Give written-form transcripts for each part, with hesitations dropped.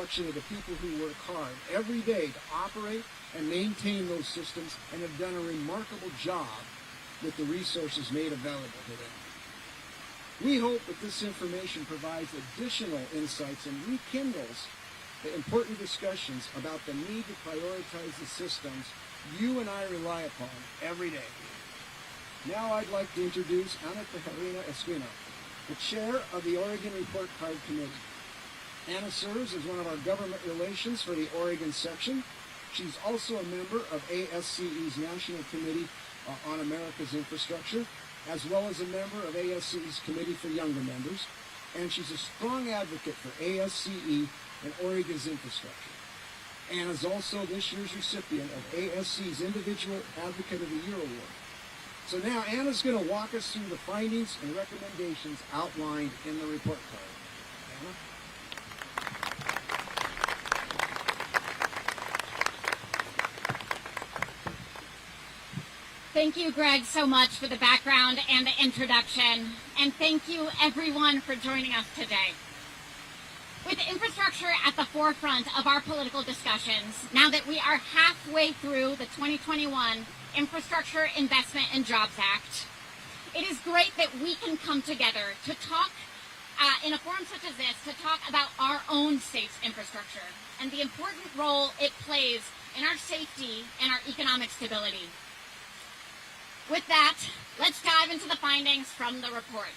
of the people who work hard every day to operate and maintain those systems and have done a remarkable job with the resources made available to them. We hope that this information provides additional insights and rekindles the important discussions about the need to prioritize the systems you and I rely upon every day. Now I'd like to introduce Ana Tejerina Espino, the chair of the Oregon Report Card Committee. Ana serves as one of our government relations for the Oregon section. She's also a member of ASCE's National Committee on America's Infrastructure, as well as a member of ASCE's Committee for Younger Members, and she's a strong advocate for ASCE and Oregon's infrastructure. Anna's also this year's recipient of ASCE's Individual Advocate of the Year Award. So now Anna's going to walk us through the findings and recommendations outlined in the report card. Anna? Thank you, Greg, so much for the background and the introduction. And thank you, everyone, for joining us today. With infrastructure at the forefront of our political discussions, now that we are halfway through the 2021 Infrastructure Investment and Jobs Act, it is great that we can come together to talk in a forum such as this, to talk about our own state's infrastructure and the important role it plays in our safety and our economic stability. With that, let's dive into the findings from the report.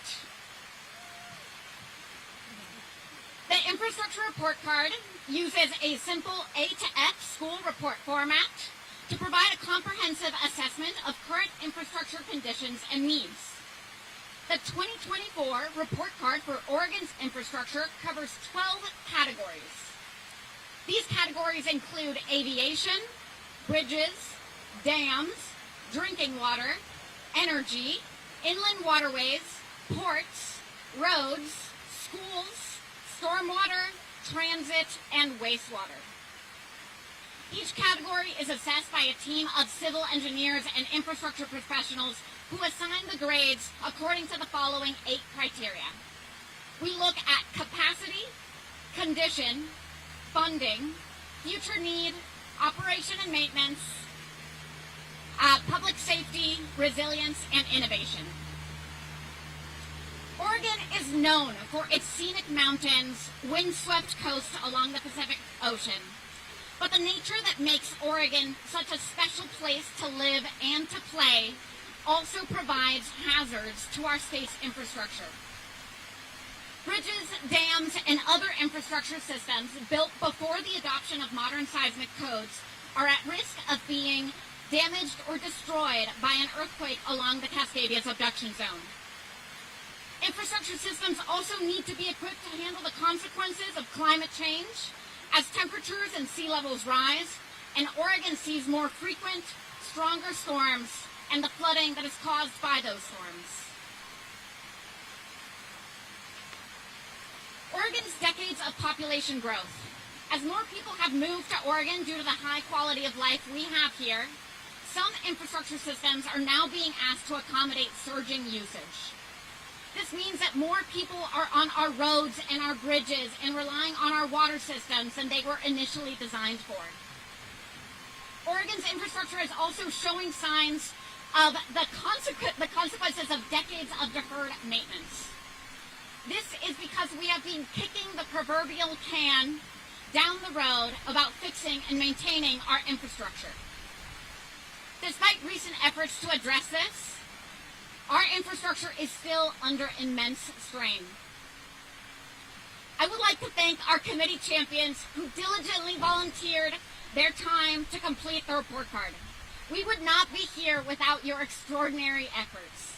The Infrastructure Report Card uses a simple A to F school report format to provide a comprehensive assessment of current infrastructure conditions and needs. The 2024 Report Card for Oregon's infrastructure covers 12 categories. These categories include aviation, bridges, dams, drinking water, energy, inland waterways, ports, roads, schools, stormwater, transit, and wastewater. Each category is assessed by a team of civil engineers and infrastructure professionals who assign the grades according to the following 8 criteria. We look at capacity, condition, funding, future need, operation and maintenance, public safety, resilience, and innovation. Oregon is known for its scenic mountains, windswept coast along the Pacific Ocean. But the nature that makes Oregon such a special place to live and to play also provides hazards to our state's infrastructure. Bridges, dams, and other infrastructure systems built before the adoption of modern seismic codes are at risk of being damaged or destroyed by an earthquake along the Cascadia's abduction zone. Infrastructure systems also need to be equipped to handle the consequences of climate change as temperatures and sea levels rise, and Oregon sees more frequent, stronger storms and the flooding that is caused by those storms. Oregon's decades of population growth. As more people have moved to Oregon due to the high quality of life we have here, some infrastructure systems are now being asked to accommodate surging usage. This means that more people are on our roads and our bridges and relying on our water systems than they were initially designed for. Oregon's infrastructure is also showing signs of the consequences of decades of deferred maintenance. This is because we have been kicking the proverbial can down the road about fixing and maintaining our infrastructure. Despite recent efforts to address this, our infrastructure is still under immense strain. I would like to thank our committee champions who diligently volunteered their time to complete the report card. We would not be here without your extraordinary efforts.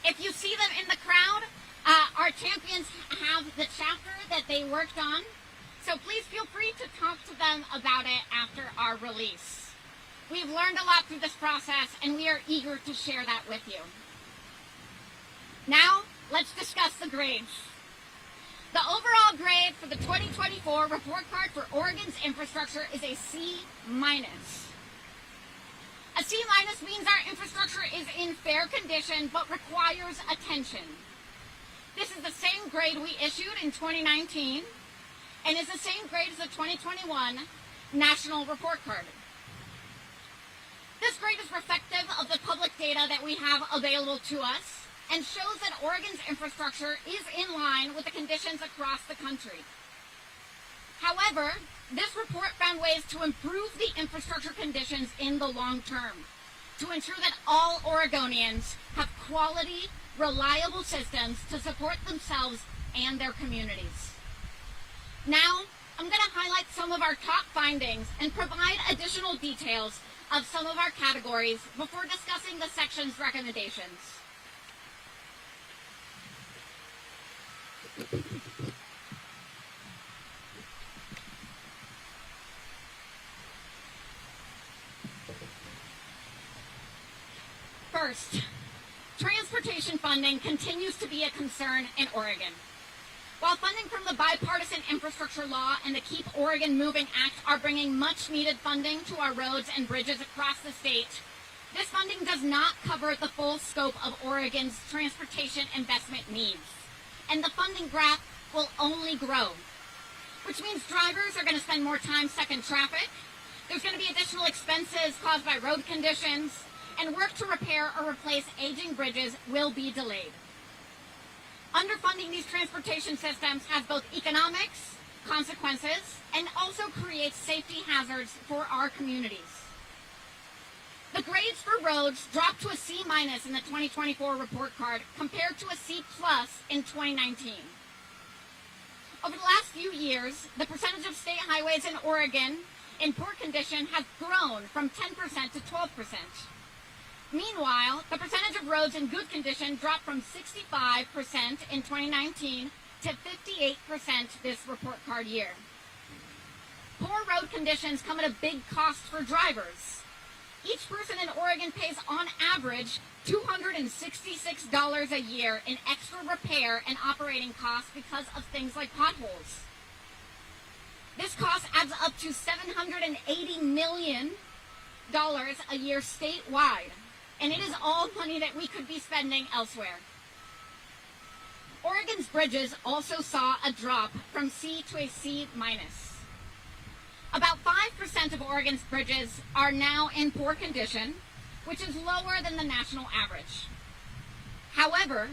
If you see them in the crowd, our champions have the chapter that they worked on, so please feel free to talk to them about it after our release. We've learned a lot through this process, and we are eager to share that with you. Now, let's discuss the grades. The overall grade for the 2024 report card for Oregon's infrastructure is a C-. A C- means our infrastructure is in fair condition but requires attention. This is the same grade we issued in 2019, and is the same grade as the 2021 National Report Card. This grade is reflective of the public data that we have available to us and shows that Oregon's infrastructure is in line with the conditions across the country. However, this report found ways to improve the infrastructure conditions in the long term to ensure that all Oregonians have quality, reliable systems to support themselves and their communities. Now, I'm going to highlight some of our top findings and provide additional details of some of our categories before discussing the section's recommendations. First, transportation funding continues to be a concern in Oregon. While funding from the Bipartisan Infrastructure Law and the Keep Oregon Moving Act are bringing much-needed funding to our roads and bridges across the state, this funding does not cover the full scope of Oregon's transportation investment needs, and the funding gap will only grow, which means drivers are going to spend more time stuck in traffic, there's going to be additional expenses caused by road conditions, and work to repair or replace aging bridges will be delayed. Underfunding these transportation systems has both economics, consequences, and also creates safety hazards for our communities. The grades for roads dropped to a C- in the 2024 report card compared to a C+ in 2019. Over the last few years, the percentage of state highways in Oregon in poor condition has grown from 10% to 12%. Meanwhile, the percentage of roads in good condition dropped from 65% in 2019 to 58% this report card year. Poor road conditions come at a big cost for drivers. Each person in Oregon pays on average $266 a year in extra repair and operating costs because of things like potholes. This cost adds up to $780 million a year statewide. And it is all money that we could be spending elsewhere. Oregon's bridges also saw a drop from C to a C-. About 5% of Oregon's bridges are now in poor condition, which is lower than the national average. However,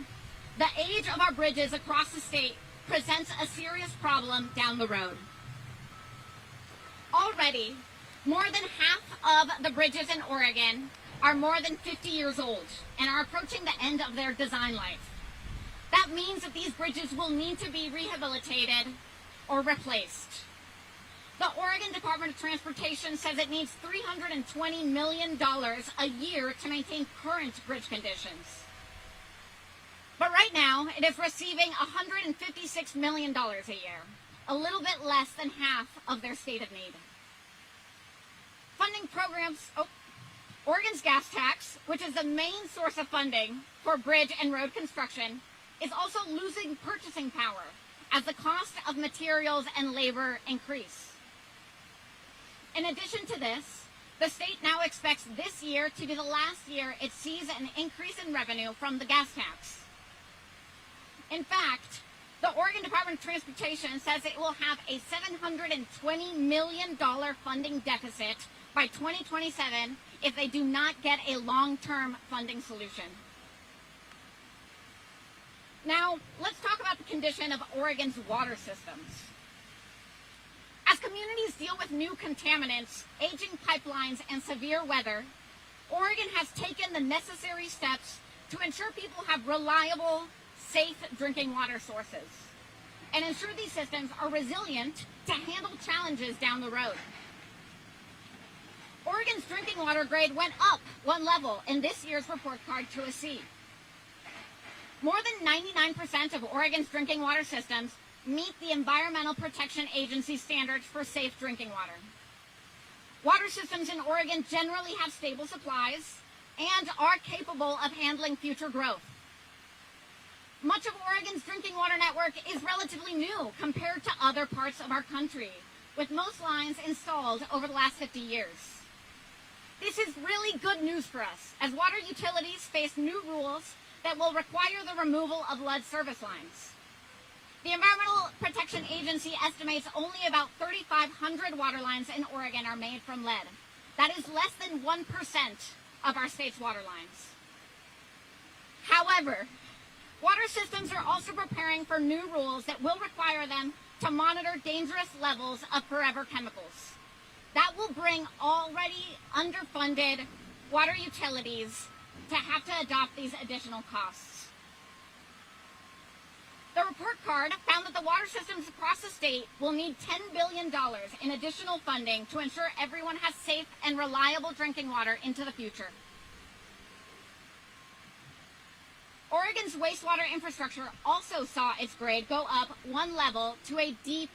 the age of our bridges across the state presents a serious problem down the road. Already, more than half of the bridges in Oregon are more than 50 years old and are approaching the end of their design life. That means that these bridges will need to be rehabilitated or replaced. The Oregon Department of Transportation says it needs $320 million a year to maintain current bridge conditions. But right now, it is receiving $156 million a year, a little bit less than half of their stated need. Funding programs, Oregon's gas tax, which is the main source of funding for bridge and road construction, is also losing purchasing power as the cost of materials and labor increase. In addition to this, the state now expects this year to be the last year it sees an increase in revenue from the gas tax. In fact, the Oregon Department of Transportation says it will have a $720 million funding deficit by 2027 if they do not get a long-term funding solution. Now, let's talk about the condition of Oregon's water systems. As communities deal with new contaminants, aging pipelines, and severe weather, Oregon has taken the necessary steps to ensure people have reliable, safe drinking water sources and ensure these systems are resilient to handle challenges down the road. Oregon's drinking water grade went up one level in this year's report card to a C. More than 99% of Oregon's drinking water systems meet the Environmental Protection Agency standards for safe drinking water. Water systems in Oregon generally have stable supplies and are capable of handling future growth. Much of Oregon's drinking water network is relatively new compared to other parts of our country, with most lines installed over the last 50 years. This is really good news for us, as water utilities face new rules that will require the removal of lead service lines. The Environmental Protection Agency estimates only about 3,500 water lines in Oregon are made from lead. That is less than 1% of our state's water lines. However, water systems are also preparing for new rules that will require them to monitor dangerous levels of forever chemicals. That will bring already underfunded water utilities to have to adopt these additional costs. The report card found that the water systems across the state will need $10 billion in additional funding to ensure everyone has safe and reliable drinking water into the future. Oregon's wastewater infrastructure also saw its grade go up one level to a D+.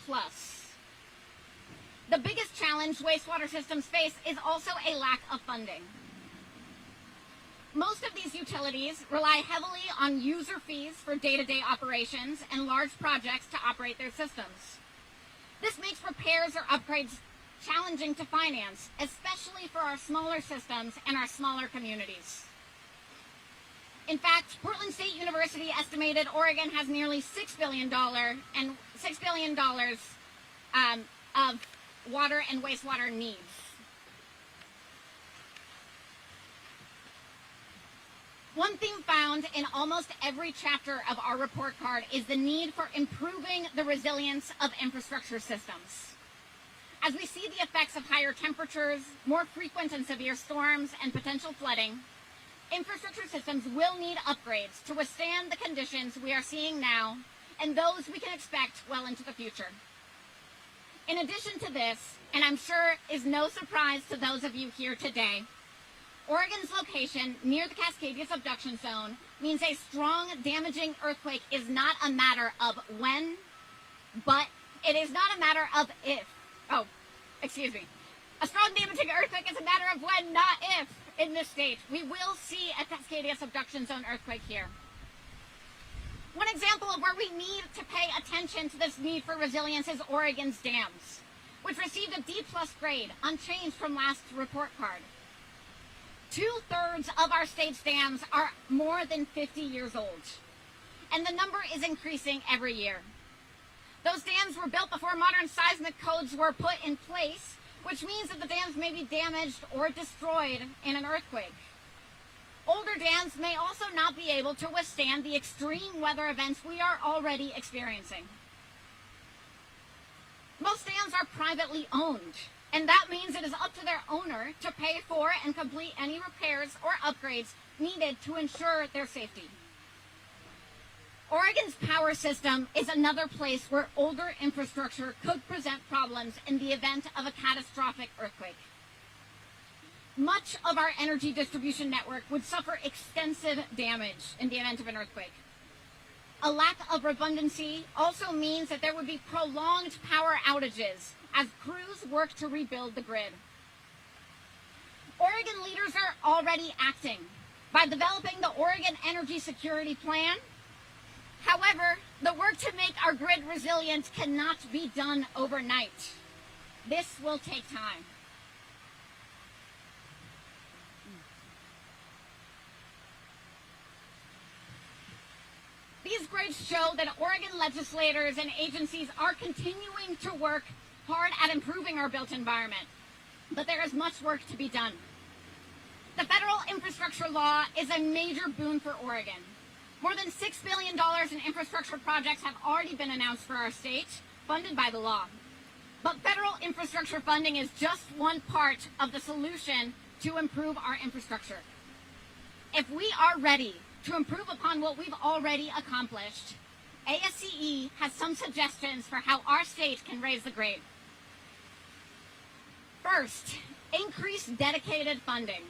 The biggest challenge wastewater systems face is also a lack of funding. Most of these utilities rely heavily on user fees for day-to-day operations and large projects to operate their systems. This makes repairs or upgrades challenging to finance, especially for our smaller systems and our smaller communities. In fact, Portland State University estimated Oregon has nearly $6 billion of water and wastewater needs. One thing found in almost every chapter of our report card is the need for improving the resilience of infrastructure systems. As we see the effects of higher temperatures, more frequent and severe storms, and potential flooding, infrastructure systems will need upgrades to withstand the conditions we are seeing now and those we can expect well into the future. In addition to this, and I'm sure is no surprise to those of you here today, Oregon's location near the Cascadia subduction zone means a strong, damaging earthquake is not a matter of when, but it is not a matter of if. Oh, excuse me. A strong, damaging earthquake is a matter of when, not if, in this state. We will see a Cascadia subduction zone earthquake here. One example of where we need to pay attention to this need for resilience is Oregon's dams, which received a D+ grade, unchanged from last report card. 2/3 of our state's dams are more than 50 years old, and the number is increasing every year. Those dams were built before modern seismic codes were put in place, which means that the dams may be damaged or destroyed in an earthquake. Older dams may also not be able to withstand the extreme weather events we are already experiencing. Most dams are privately owned, and that means it is up to their owner to pay for and complete any repairs or upgrades needed to ensure their safety. Oregon's power system is another place where older infrastructure could present problems in the event of a catastrophic earthquake. Much of our energy distribution network would suffer extensive damage in the event of an earthquake. A lack of redundancy also means that there would be prolonged power outages as crews work to rebuild the grid. Oregon leaders are already acting by developing the Oregon Energy Security Plan. However, the work to make our grid resilient cannot be done overnight. This will take time. These grids show that Oregon legislators and agencies are continuing to work hard at improving our built environment, but there is much work to be done. The federal infrastructure law is a major boon for Oregon. More than $6 billion in infrastructure projects have already been announced for our state, funded by the law. But federal infrastructure funding is just one part of the solution to improve our infrastructure. If we are ready to improve upon what we've already accomplished, ASCE has some suggestions for how our state can raise the grade. First, increase dedicated funding.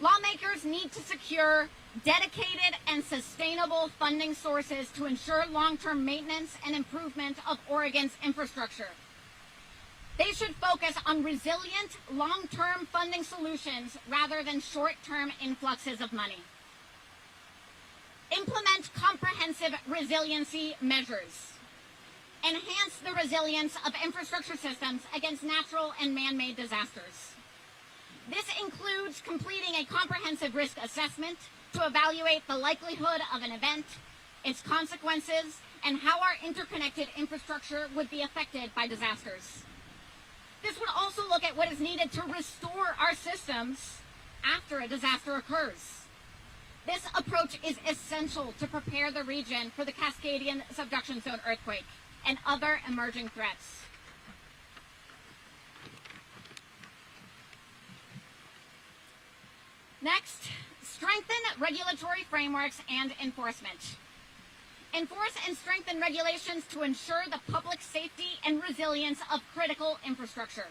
Lawmakers need to secure dedicated and sustainable funding sources to ensure long-term maintenance and improvement of Oregon's infrastructure. They should focus on resilient, long-term funding solutions rather than short-term influxes of money. Implement comprehensive resiliency measures. Enhance the resilience of infrastructure systems against natural and man-made disasters. This includes completing a comprehensive risk assessment to evaluate the likelihood of an event, its consequences, and how our interconnected infrastructure would be affected by disasters. This would also look at what is needed to restore our systems after a disaster occurs. This approach is essential to prepare the region for the Cascadian subduction zone earthquake and other emerging threats. Next, strengthen regulatory frameworks and enforcement. Enforce and strengthen regulations to ensure the public safety and resilience of critical infrastructure.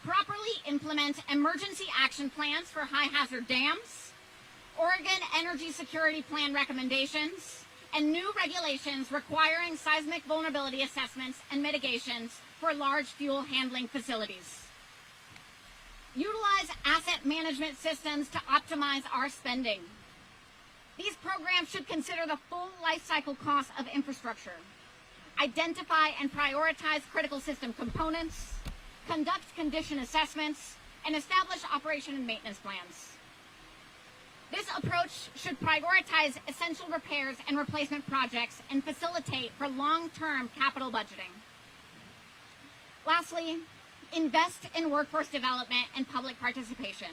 Properly implement emergency action plans for high-hazard dams, Oregon Energy Security Plan recommendations, and new regulations requiring seismic vulnerability assessments and mitigations for large fuel handling facilities. Utilize asset management systems to optimize our spending. These programs should consider the full life cycle costs of infrastructure, identify and prioritize critical system components, conduct condition assessments, and establish operation and maintenance plans. This approach should prioritize essential repairs and replacement projects and facilitate for long-term capital budgeting. Lastly, invest in workforce development and public participation.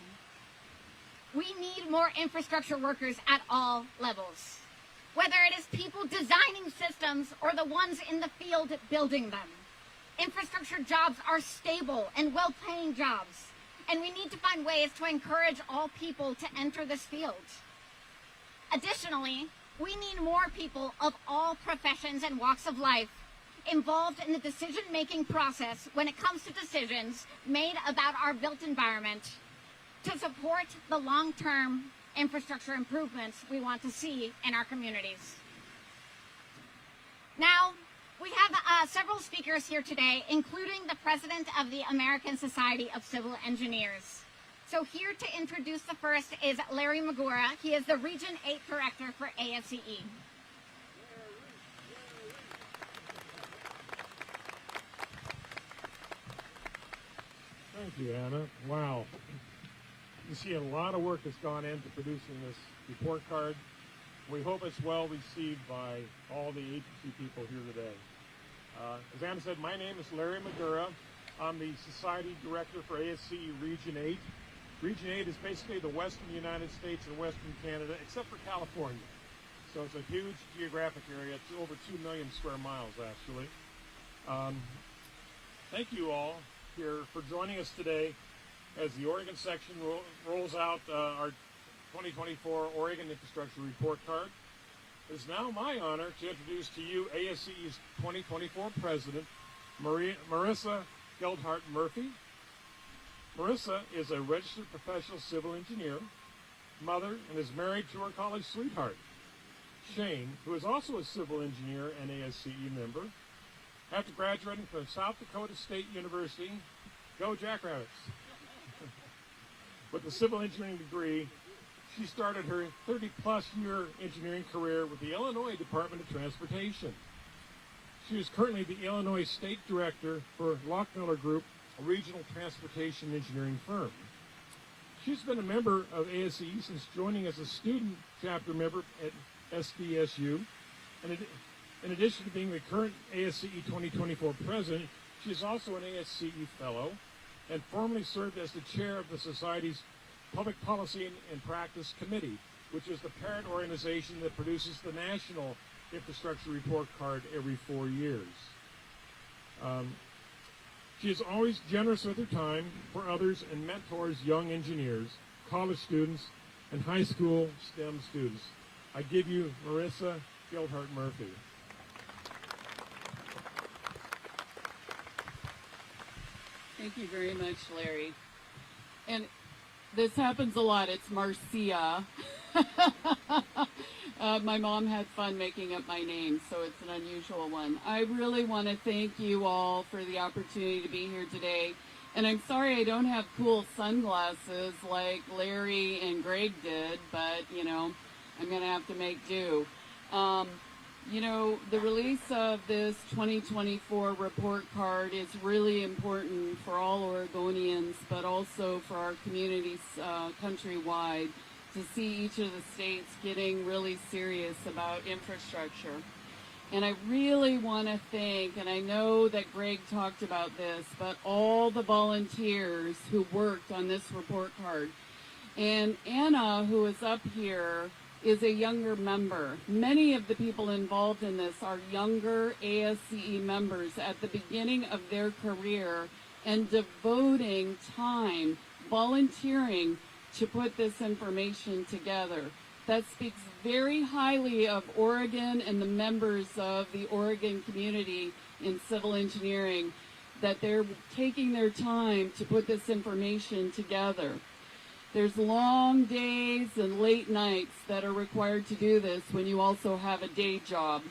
We need more infrastructure workers at all levels, whether it is people designing systems or the ones in the field building them. Infrastructure jobs are stable and well-paying jobs, and we need to find ways to encourage all people to enter this field. Additionally, we need more people of all professions and walks of life involved in the decision-making process when it comes to decisions made about our built environment to support the long-term infrastructure improvements we want to see in our communities. Now, we have several speakers here today, including the president of the American Society of Civil Engineers. So here to introduce the first is Larry Magura. He is the Region 8 Director for ASCE. Thank you, Anna. Wow. You see a lot of work has gone into producing this report card. We hope it's well received by all the agency people here today. As Anna said, my name is Larry Magura. I'm the Society Director for ASCE Region 8. Region 8 is basically the western United States and western Canada, except for California. So it's a huge geographic area. It's over 2 million square miles, actually. Thank you all here for joining us today as the Oregon section rolls out our 2024 Oregon Infrastructure Report Card. It is now my honor to introduce to you ASCE's 2024 President, Marissa Geldhart Murphy. Marissa is a registered professional civil engineer, mother, and is married to her college sweetheart, Shane, who is also a civil engineer and ASCE member. After graduating from South Dakota State University, go Jackrabbits, with a civil engineering degree, she started her 30-plus year engineering career with the Illinois Department of Transportation. She is currently the Illinois State Director for Lockmiller Group, a regional transportation engineering firm. She's been a member of ASCE since joining as a student chapter member at SDSU. And in addition to being the current ASCE 2024 president, she is also an ASCE fellow and formerly served as the chair of the Society's Public Policy and Practice Committee, which is the parent organization that produces the National Infrastructure Report Card every 4 years. She is always generous with her time for others and mentors young engineers, college students, and high school STEM students. I give you Marissa Geldhart Murphy. Thank you very much, Larry. And this happens a lot. It's Marcia. My mom had fun making up my name, so it's an unusual one. I really want to thank you all for the opportunity to be here today. And I'm sorry I don't have cool sunglasses like Larry and Greg did, but, you know, I'm going to have to make do. You know, the release of this 2024 report card is really important for all Oregonians, but also for our communities countrywide, to see each of the states getting really serious about infrastructure. And I really want to thank, and I know that Greg talked about this, but all the volunteers who worked on this report card. And Anna, who is up here, is a younger member. Many of the people involved in this are younger ASCE members at the beginning of their career and devoting time, volunteering to put this information together. That speaks very highly of Oregon and the members of the Oregon community in civil engineering, that they're taking their time to put this information together. There's long days and late nights that are required to do this when you also have a day job.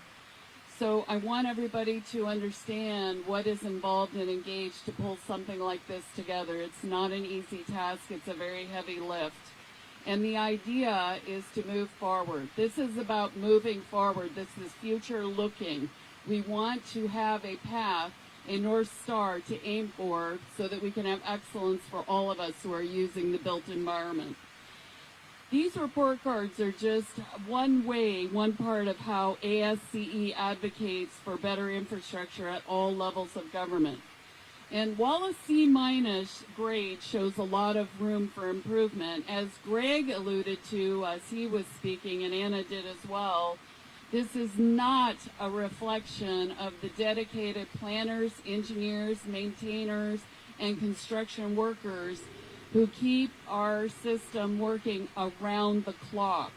So I want everybody to understand what is involved and engaged to pull something like this together. It's not an easy task. It's a very heavy lift. And the idea is to move forward. This is about moving forward. This is future looking. We want to have a path, a North Star to aim for so that we can have excellence for all of us who are using the built environment. These report cards are just one way, one part of how ASCE advocates for better infrastructure at all levels of government. And while a C- grade shows a lot of room for improvement, as Greg alluded to as he was speaking, and Anna did as well, this is not a reflection of the dedicated planners, engineers, maintainers, and construction workers who keep our system working around the clock.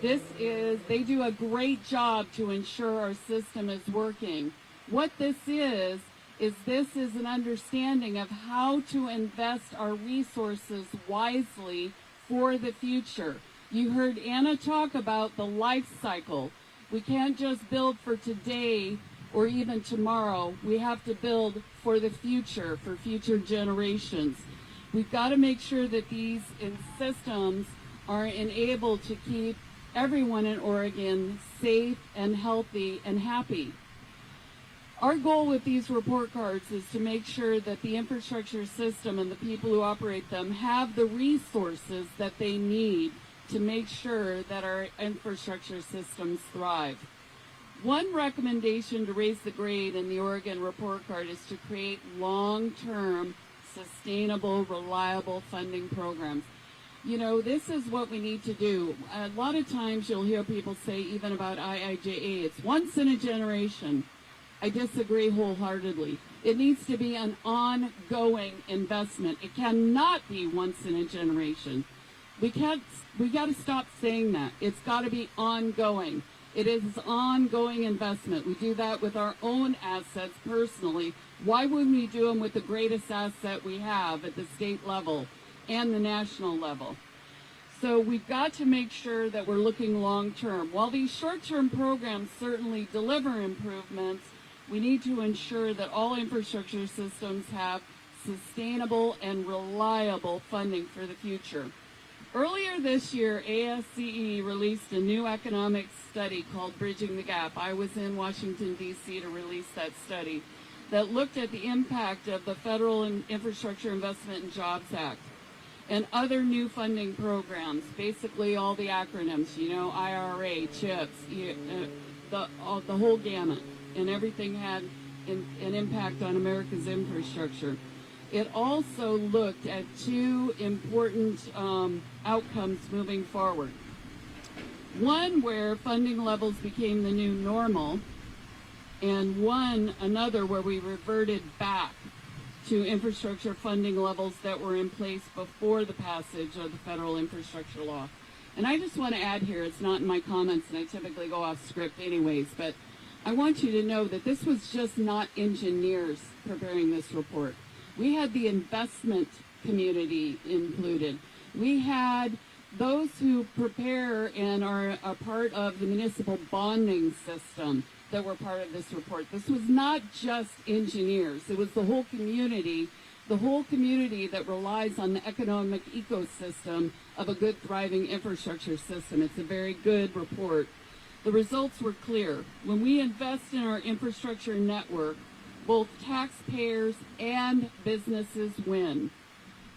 They do a great job to ensure our system is working. What this is an understanding of how to invest our resources wisely for the future. You heard Anna talk about the life cycle. We can't just build for today or even tomorrow. We have to build for the future, for future generations. We've got to make sure that these systems are enabled to keep everyone in Oregon safe and healthy and happy. Our goal with these report cards is to make sure that the infrastructure system and the people who operate them have the resources that they need to make sure that our infrastructure systems thrive. One recommendation to raise the grade in the Oregon report card is to create long-term, sustainable, reliable funding programs. You know, this is what we need to do. A lot of times you'll hear people say, even about IIJA, it's once in a generation. I disagree wholeheartedly. It needs to be an ongoing investment. It cannot be once in a generation. We got to stop saying that. It's got to be ongoing. It is ongoing investment. We do that with our own assets personally. Why wouldn't we do them with the greatest asset we have at the state level and the national level? So we've got to make sure that we're looking long term. While these short-term programs certainly deliver improvements, we need to ensure that all infrastructure systems have sustainable and reliable funding for the future. Earlier this year, ASCE released a new economic study called Bridging the Gap. I was in Washington, D.C. to release that study that looked at the impact of the Federal Infrastructure Investment and Jobs Act and other new funding programs, basically all the acronyms, you know, IRA, CHIPS, the whole gamut. And everything had an impact on America's infrastructure. It also looked at two important outcomes moving forward. One where funding levels became the new normal, and another where we reverted back to infrastructure funding levels that were in place before the passage of the federal infrastructure law. And I just want to add here, it's not in my comments, and I typically go off script anyways, but I want you to know that this was just not engineers preparing this report. We had the investment community included. We had those who prepare and are a part of the municipal bonding system that were part of this report. This was not just engineers. It was the whole community that relies on the economic ecosystem of a good, thriving infrastructure system. It's a very good report. The results were clear. When we invest in our infrastructure network, both taxpayers and businesses win.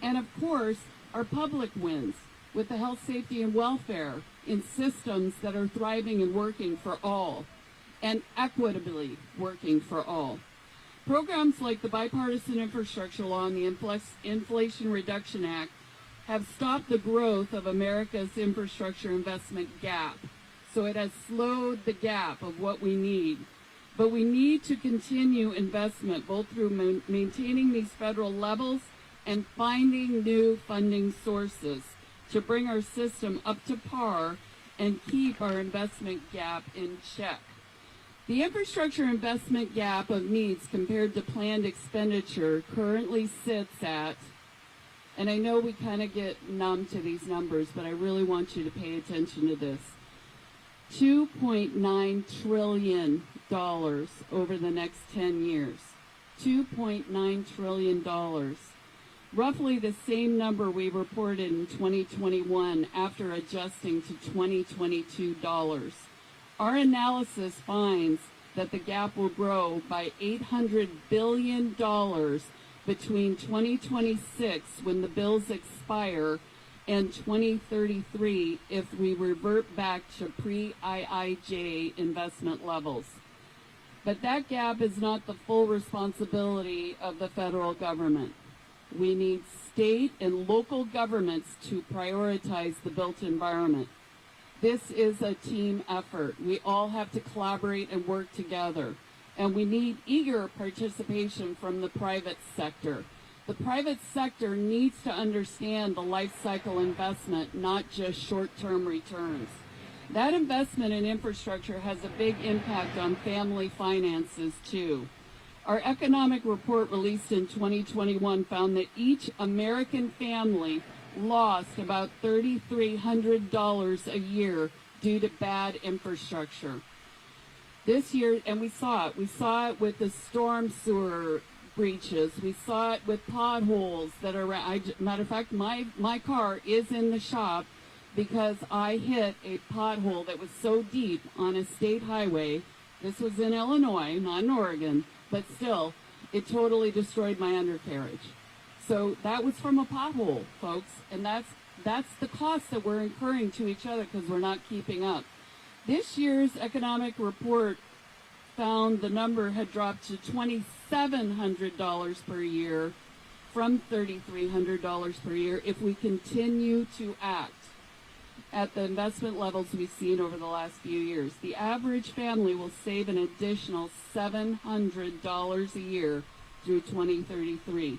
And of course, our public wins. with the health, safety, and welfare in systems that are thriving and working for all, and equitably working for all. Programs like the Bipartisan Infrastructure Law and the Inflation Reduction Act have stopped the growth of America's infrastructure investment gap. So it has slowed the gap of what we need. But we need to continue investment both through maintaining these federal levels and finding new funding sources to bring our system up to par and keep our investment gap in check. The infrastructure investment gap of needs compared to planned expenditure currently sits at, and I know we kind of get numb to these numbers, but I really want you to pay attention to this, $2.9 trillion over the next 10 years. $2.9 trillion. Roughly the same number we reported in 2021 after adjusting to 2022 dollars. Our analysis finds that the gap will grow by $800 billion between 2026, when the bills expire, and 2033 if we revert back to pre-IIJ investment levels. But that gap is not the full responsibility of the federal government. We need state and local governments to prioritize the built environment. This is a team effort. We all have to collaborate and work together. And we need eager participation from the private sector. The private sector needs to understand the life cycle investment, not just short-term returns. That investment in infrastructure has a big impact on family finances, too. Our economic report released in 2021 found that each American family lost about $3,300 a year due to bad infrastructure. This year, and we saw it with the storm sewer breaches. We saw it with potholes that are, matter of fact, my car is in the shop because I hit a pothole that was so deep on a state highway. This was in Illinois, not in Oregon, but still, it totally destroyed my undercarriage. So that was from a pothole, folks, and that's the cost that we're incurring to each other because we're not keeping up. This year's economic report found the number had dropped to $2,700 per year from $3,300 per year if we continue to act at the investment levels we've seen over the last few years. The average family will save an additional $700 a year through 2033.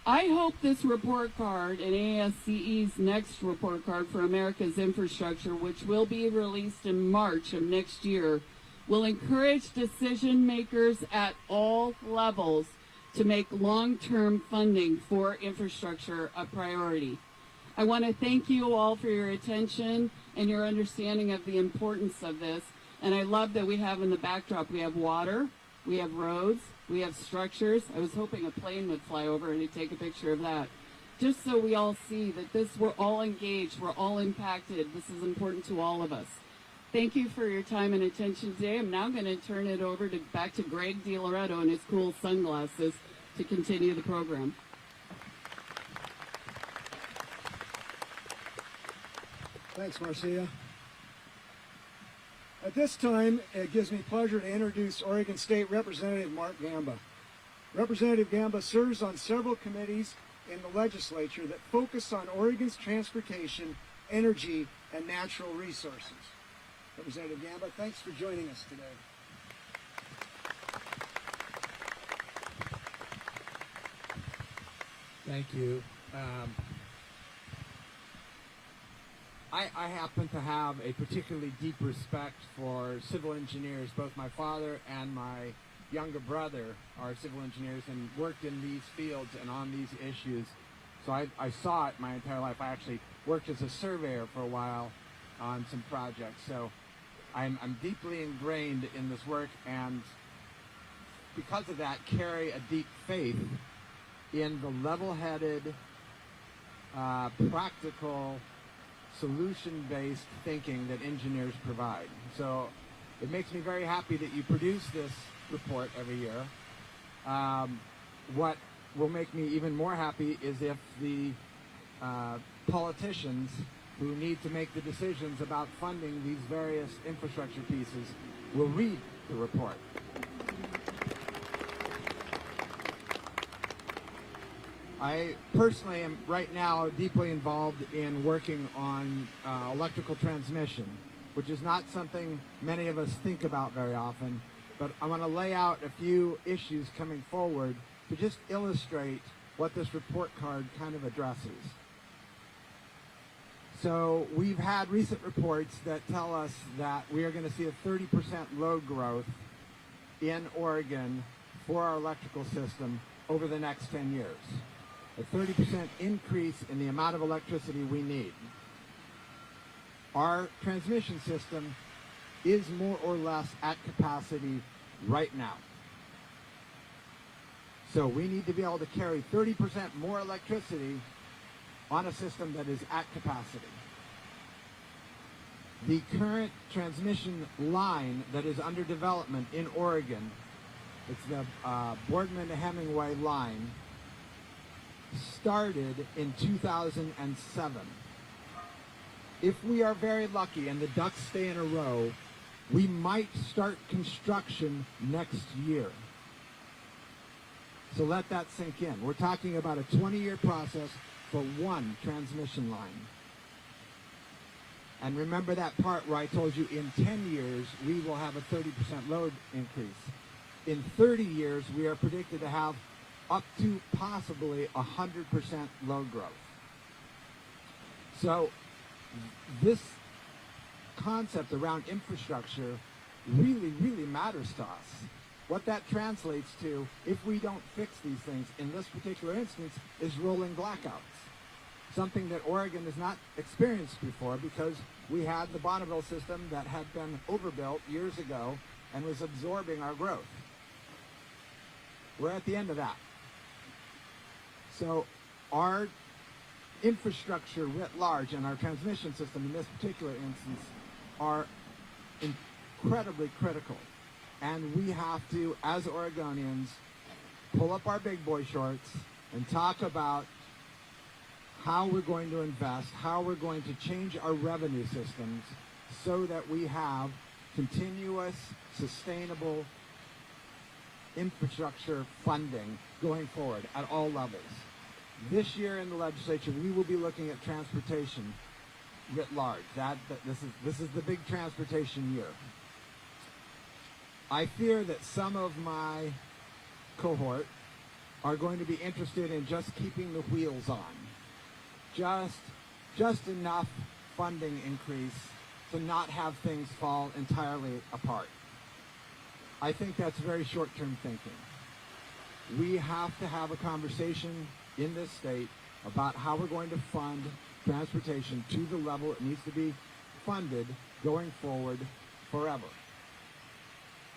I hope this report card and ASCE's next report card for America's infrastructure, which will be released in March of next year, will encourage decision makers at all levels to make long-term funding for infrastructure a priority. I want to thank you all for your attention and your understanding of the importance of this. And I love that we have in the backdrop, we have water, we have roads, we have structures. I was hoping a plane would fly over and take a picture of that. Just so we all see that we're all engaged, we're all impacted. This is important to all of us. Thank you for your time and attention today. I'm now going to turn it over back to Greg DiLoretto and his cool sunglasses to continue the program. Thanks, Marcia. At this time, it gives me pleasure to introduce Oregon State Representative Mark Gamba. Representative Gamba serves on several committees in the legislature that focus on Oregon's transportation, energy, and natural resources. Representative Gamba, thanks for joining us today. Thank you. I happen to have a particularly deep respect for civil engineers. Both my father and my younger brother are civil engineers and worked in these fields and on these issues. So I saw it my entire life. I actually worked as a surveyor for a while on some projects. So I'm deeply ingrained in this work, and because of that, carry a deep faith in the level-headed, practical, solution-based thinking that engineers provide. So it makes me very happy that you produce this report every year. What will make me even more happy is if the politicians who need to make the decisions about funding these various infrastructure pieces will read the report. I personally am right now deeply involved in working on electrical transmission, which is not something many of us think about very often, but I want to lay out a few issues coming forward to just illustrate what this report card kind of addresses. So we've had recent reports that tell us that we are going to see a 30% load growth in Oregon for our electrical system over the next 10 years. A 30% increase in the amount of electricity we need. Our transmission system is more or less at capacity right now. So we need to be able to carry 30% more electricity on a system that is at capacity. The current transmission line that is under development in Oregon, it's the Boardman to Hemingway line, started in 2007. If we are very lucky and the ducks stay in a row, we might start construction next year. So let that sink in. We're talking about a 20-year process for one transmission line. And remember that part where I told you in 10 years we will have a 30% load increase. In 30 years we are predicted to have up to possibly 100% load growth. So this concept around infrastructure really, really matters to us. What that translates to, if we don't fix these things, in this particular instance, is rolling blackouts. Something that Oregon has not experienced before because we had the Bonneville system that had been overbuilt years ago and was absorbing our growth. We're at the end of that. So our infrastructure writ large and our transmission system in this particular instance are incredibly critical. And we have to, as Oregonians, pull up our big boy shorts and talk about how we're going to invest, how we're going to change our revenue systems so that we have continuous, sustainable infrastructure funding going forward at all levels. This year in the legislature, we will be looking at transportation writ large. This is the big transportation year. I fear that some of my cohort are going to be interested in just keeping the wheels on. Just enough funding increase to not have things fall entirely apart. I think that's very short-term thinking. We have to have a conversation in this state about how we're going to fund transportation to the level it needs to be funded going forward forever.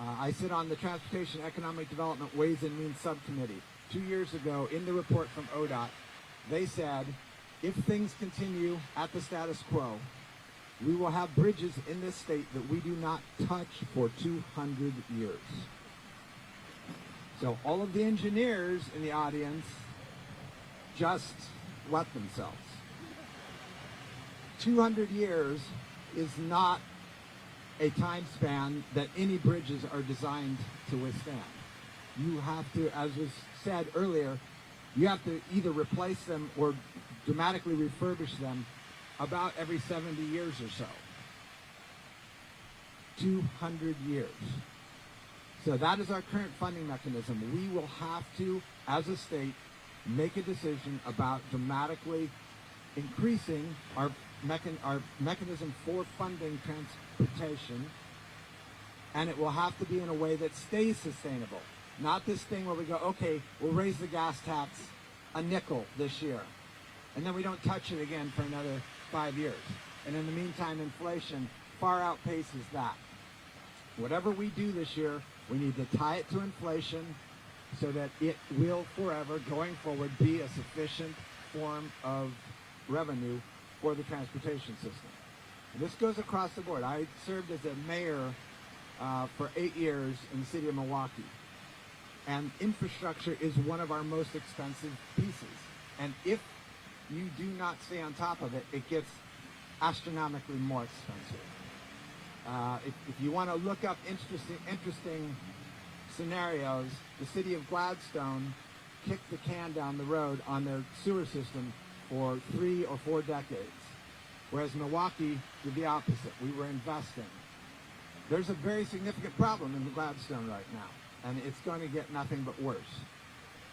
I sit on the Transportation Economic Development Ways and Means Subcommittee. 2 years ago, in the report from ODOT, they said, if things continue at the status quo, we will have bridges in this state that we do not touch for 200 years. So all of the engineers in the audience just wet themselves. 200 years is not a time span that any bridges are designed to withstand. You have to, as was said earlier, you have to either replace them or dramatically refurbish them about every 70 years or so. 200 years. So that is our current funding mechanism. We will have to, as a state, make a decision about dramatically increasing our mechanism for funding transportation, and it will have to be in a way that stays sustainable. Not this thing where we go, okay, we'll raise the gas tax a nickel this year, and then we don't touch it again for another 5 years. And in the meantime, inflation far outpaces that. Whatever we do this year, we need to tie it to inflation so that it will forever, going forward, be a sufficient form of revenue for the transportation system. And this goes across the board. I served as a mayor for 8 years in the city of Milwaukee. And infrastructure is one of our most expensive pieces. And if you do not stay on top of it, it gets astronomically more expensive. If you want to look up interesting scenarios, the city of Gladstone kicked the can down the road on their sewer system for 3 or 4 decades, whereas Milwaukee did the opposite. We were investing. There's a very significant problem in Gladstone right now, and it's going to get nothing but worse.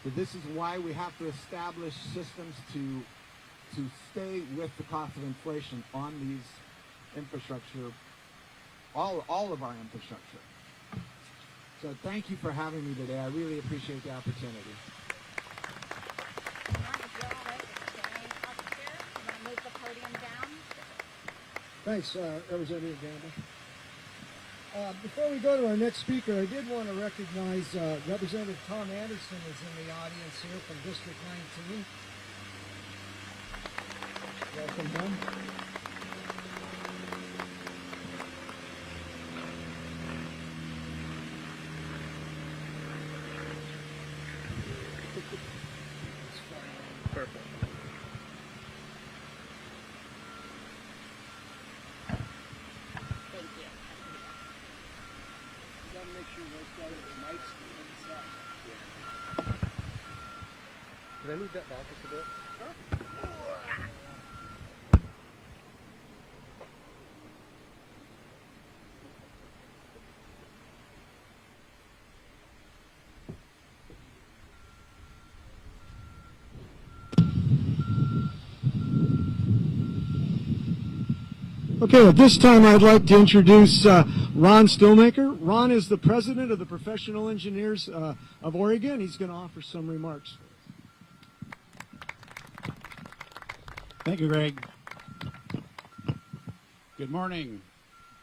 So this is why we have to establish systems to stay with the cost of inflation on these infrastructure, all of our infrastructure. So thank you for having me today. I really appreciate the opportunity. Thanks, Representative Gamble. Before we go to our next speaker, I did want to recognize Representative Tom Anderson is in the audience here from District 19. Welcome, Tom. Perfect. Thank you. You gotta make sure those guys are mics inside. Can I move that back just a bit? Okay, at this time I'd like to introduce Ron Stillmaker. Ron is the president of the Professional Engineers of Oregon. He's going to offer some remarks. Thank you, Greg. Good morning.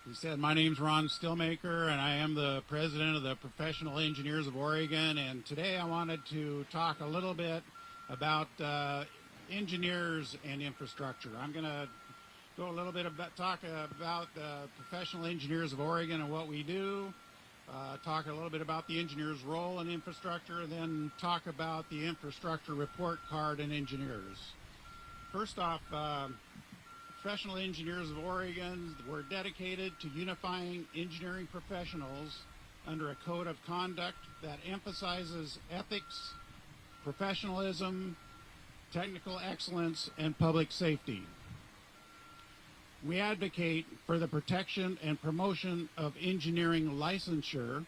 He said, my name's Ron Stillmaker, and I am the president of the Professional Engineers of Oregon. And today I wanted to talk a little bit about engineers and infrastructure. I'm going to go a little bit about talk about the Professional Engineers of Oregon and what we do. Talk a little bit about the engineer's role in infrastructure, and then talk about the infrastructure report card and engineers. First off, Professional Engineers of Oregon, we're dedicated to unifying engineering professionals under a code of conduct that emphasizes ethics, professionalism, technical excellence, and public safety. We advocate for the protection and promotion of engineering licensure,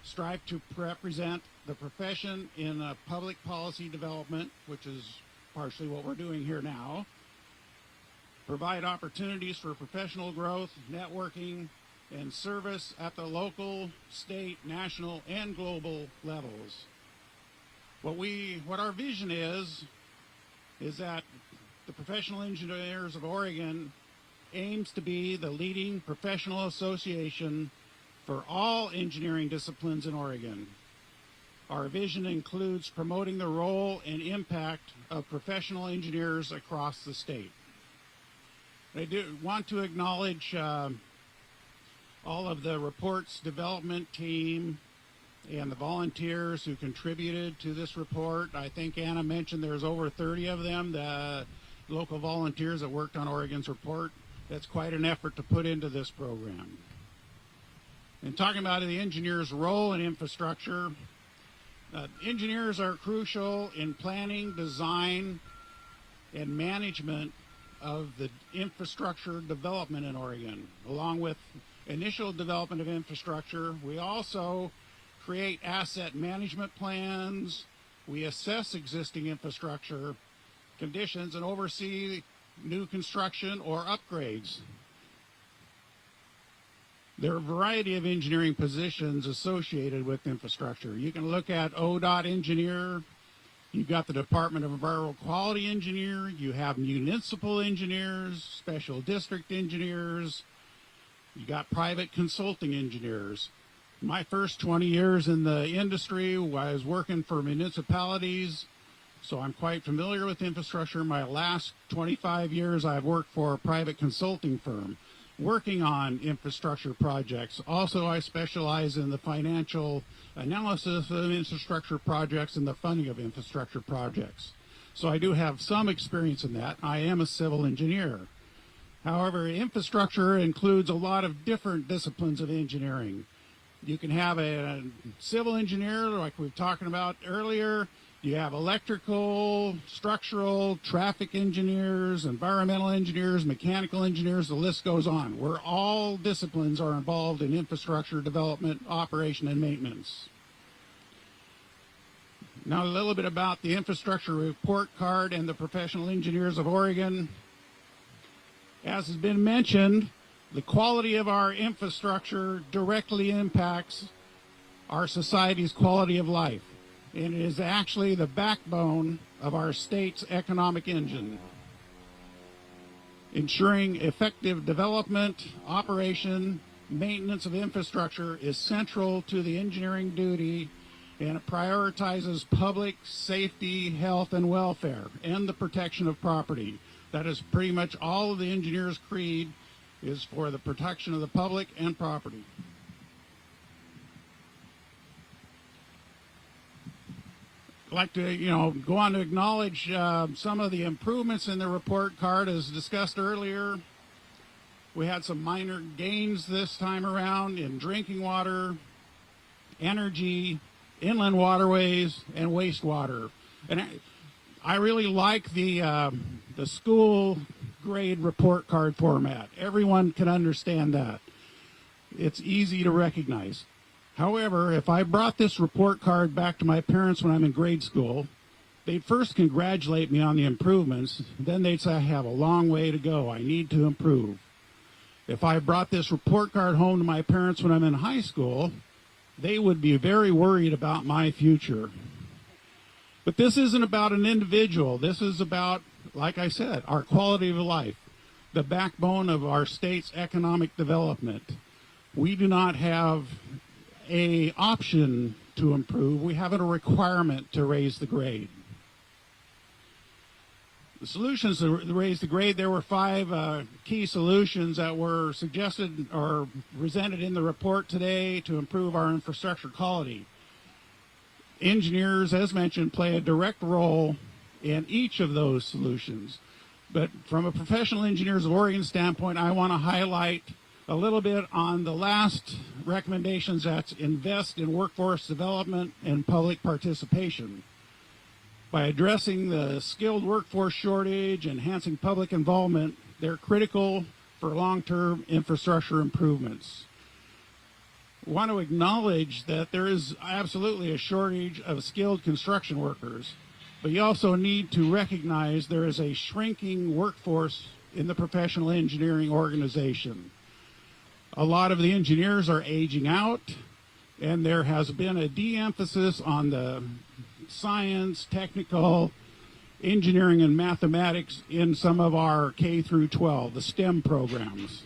strive to represent the profession in public policy development, which is partially what we're doing here now, provide opportunities for professional growth, networking, and service at the local, state, national, and global levels. What our vision is that the Professional Engineers of Oregon aims to be the leading professional association for all engineering disciplines in Oregon. Our vision includes promoting the role and impact of professional engineers across the state. I do want to acknowledge all of the reports development team and the volunteers who contributed to this report. I think Anna mentioned there's over 30 of them, the local volunteers that worked on Oregon's report. That's quite an effort to put into this program. And talking about the engineer's role in infrastructure, engineers are crucial in planning, design, and management of the infrastructure development in Oregon. Along with initial development of infrastructure, we also create asset management plans, we assess existing infrastructure conditions, and oversee new construction or upgrades. There are a variety of engineering positions associated with infrastructure. You can look at ODOT engineer, you've got the Department of Environmental Quality engineer, you have municipal engineers, special district engineers, you got private consulting engineers. My first 20 years in the industry, I was working for municipalities, so I'm quite familiar with infrastructure. My last 25 years, I've worked for a private consulting firm working on infrastructure projects. Also, I specialize in the financial analysis of infrastructure projects and the funding of infrastructure projects. So I do have some experience in that. I am a civil engineer. However, infrastructure includes a lot of different disciplines of engineering. You can have a civil engineer, like we were talking about earlier. You have electrical, structural, traffic engineers, environmental engineers, mechanical engineers, the list goes on, where all disciplines are involved in infrastructure development, operation, and maintenance. Now a little bit about the infrastructure report card and the Professional Engineers of Oregon. As has been mentioned, the quality of our infrastructure directly impacts our society's quality of life, and it is actually the backbone of our state's economic engine. Ensuring effective development, operation, maintenance of infrastructure is central to the engineering duty, and it prioritizes public safety, health, and welfare, and the protection of property. That is pretty much all of the engineer's creed, is for the protection of the public and property. I'd like to, go on to acknowledge some of the improvements in the report card as discussed earlier. We had some minor gains this time around in drinking water, energy, inland waterways, and wastewater. And I really like the school grade report card format. Everyone can understand that. It's easy to recognize. However, if I brought this report card back to my parents when I'm in grade school, they'd first congratulate me on the improvements. Then they'd say, I have a long way to go. I need to improve. If I brought this report card home to my parents when I'm in high school, they would be very worried about my future. But this isn't about an individual. This is about, like I said, our quality of life, the backbone of our state's economic development. We do not have an option to improve. We have a requirement to raise the grade. The solutions to raise the grade, there were 5 key solutions that were suggested or presented in the report today to improve our infrastructure quality. Engineers, as mentioned, play a direct role in each of those solutions. But from a Professional Engineers of Oregon standpoint, I want to highlight a little bit on the last recommendations, that's invest in workforce development and public participation. By addressing the skilled workforce shortage, enhancing public involvement, they're critical for long-term infrastructure improvements. I want to acknowledge that there is absolutely a shortage of skilled construction workers, but you also need to recognize there is a shrinking workforce in the professional engineering organization. A lot of the engineers are aging out, and there has been a de-emphasis on the science, technical, engineering, and mathematics in some of our K through 12, the STEM programs.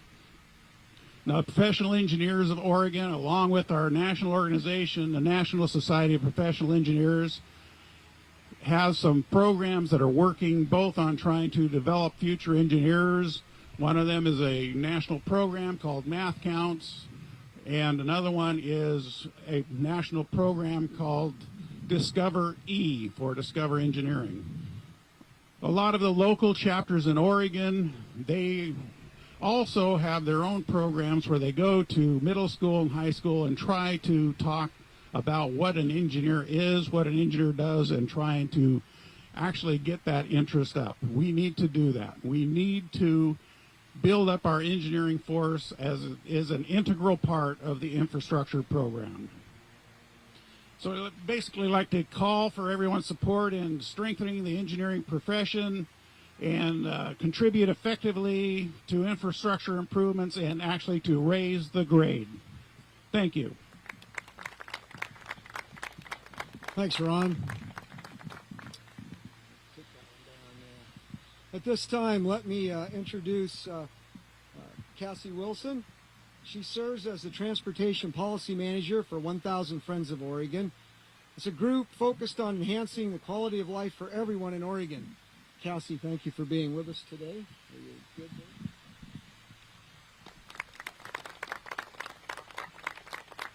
Now, Professional Engineers of Oregon, along with our national organization, the National Society of Professional Engineers, has some programs that are working both on trying to develop future engineers. One of them is a national program called Math Counts, and another one is a national program called Discover E for Discover Engineering. A lot of the local chapters in Oregon, they also have their own programs where they go to middle school and high school and try to talk about what an engineer is, what an engineer does, and trying to actually get that interest up. We need to do that. We need to build up our engineering force as it is an integral part of the infrastructure program. So I'd basically like to call for everyone's support in strengthening the engineering profession and contribute effectively to infrastructure improvements and actually to raise the grade. Thank you. Thanks, Ron. At this time, let me introduce Cassie Wilson. She serves as the Transportation Policy Manager for 1,000 Friends of Oregon. It's a group focused on enhancing the quality of life for everyone in Oregon. Cassie, thank you for being with us today. Are you good there?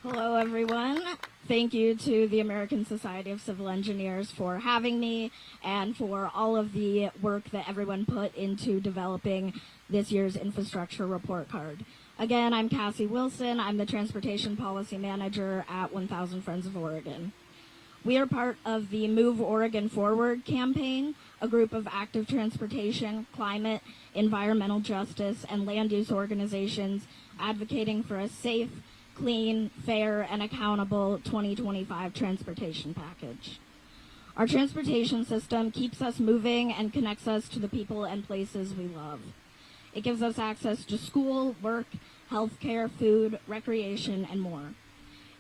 Hello, everyone. Thank you to the American Society of Civil Engineers for having me and for all of the work that everyone put into developing this year's infrastructure report card. Again, I'm Cassie Wilson. I'm the Transportation Policy Manager at 1000 Friends of Oregon. We are part of the Move Oregon Forward campaign, a group of active transportation, climate, environmental justice, and land use organizations advocating for a safe, clean, fair, and accountable 2025 transportation package. Our transportation system keeps us moving and connects us to the people and places we love. It gives us access to school, work, healthcare, food, recreation, and more.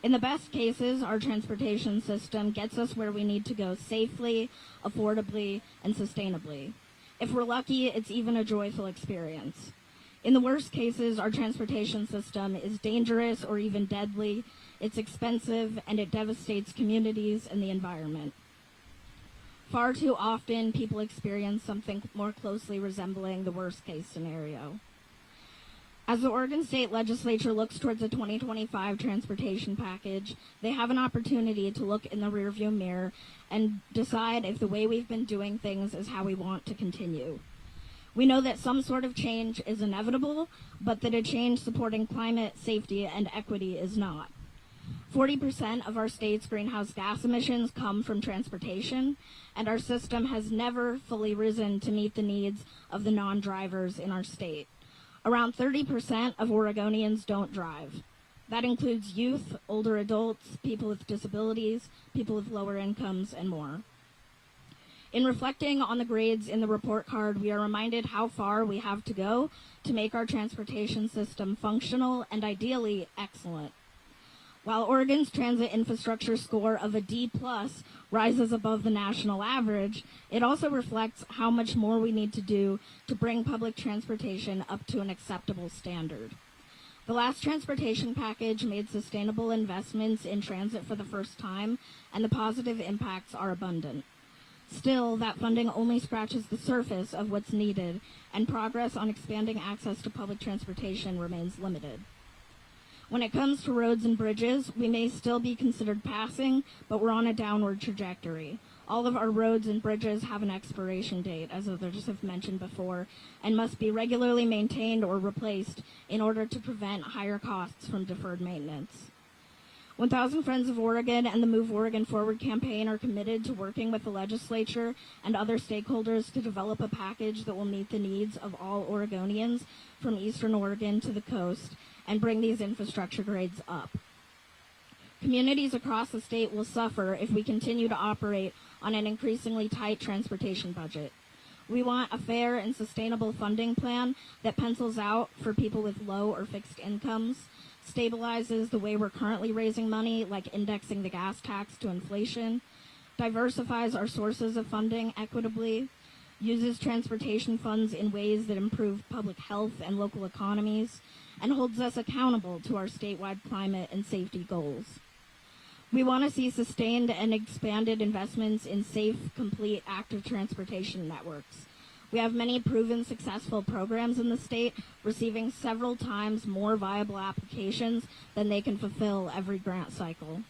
In the best cases, our transportation system gets us where we need to go safely, affordably, and sustainably. If we're lucky, it's even a joyful experience. In the worst cases, our transportation system is dangerous or even deadly, it's expensive, and it devastates communities and the environment. Far too often, people experience something more closely resembling the worst-case scenario. As the Oregon State Legislature looks towards the 2025 transportation package, they have an opportunity to look in the rearview mirror and decide if the way we've been doing things is how we want to continue. We know that some sort of change is inevitable, but that a change supporting climate, safety, and equity is not. 40% of our state's greenhouse gas emissions come from transportation, and our system has never fully risen to meet the needs of the non-drivers in our state. Around 30% of Oregonians don't drive. That includes youth, older adults, people with disabilities, people with lower incomes, and more. In reflecting on the grades in the report card, we are reminded how far we have to go to make our transportation system functional and ideally excellent. While Oregon's transit infrastructure score of a D+ rises above the national average, it also reflects how much more we need to do to bring public transportation up to an acceptable standard. The last transportation package made sustainable investments in transit for the first time, and the positive impacts are abundant. Still, that funding only scratches the surface of what's needed, and progress on expanding access to public transportation remains limited. When it comes to roads and bridges, we may still be considered passing, but we're on a downward trajectory. All of our roads and bridges have an expiration date, as others have mentioned before, and must be regularly maintained or replaced in order to prevent higher costs from deferred maintenance. 1000 Friends of Oregon and the Move Oregon Forward campaign are committed to working with the legislature and other stakeholders to develop a package that will meet the needs of all Oregonians from eastern Oregon to the coast and bring these infrastructure grades up. Communities across the state will suffer if we continue to operate on an increasingly tight transportation budget. We want a fair and sustainable funding plan that pencils out for people with low or fixed incomes, stabilizes the way we're currently raising money, like indexing the gas tax to inflation, diversifies our sources of funding equitably, uses transportation funds in ways that improve public health and local economies, and holds us accountable to our statewide climate and safety goals. We want to see sustained and expanded investments in safe, complete, active transportation networks. We have many proven successful programs in the state, receiving several times more viable applications than they can fulfill every grant cycle.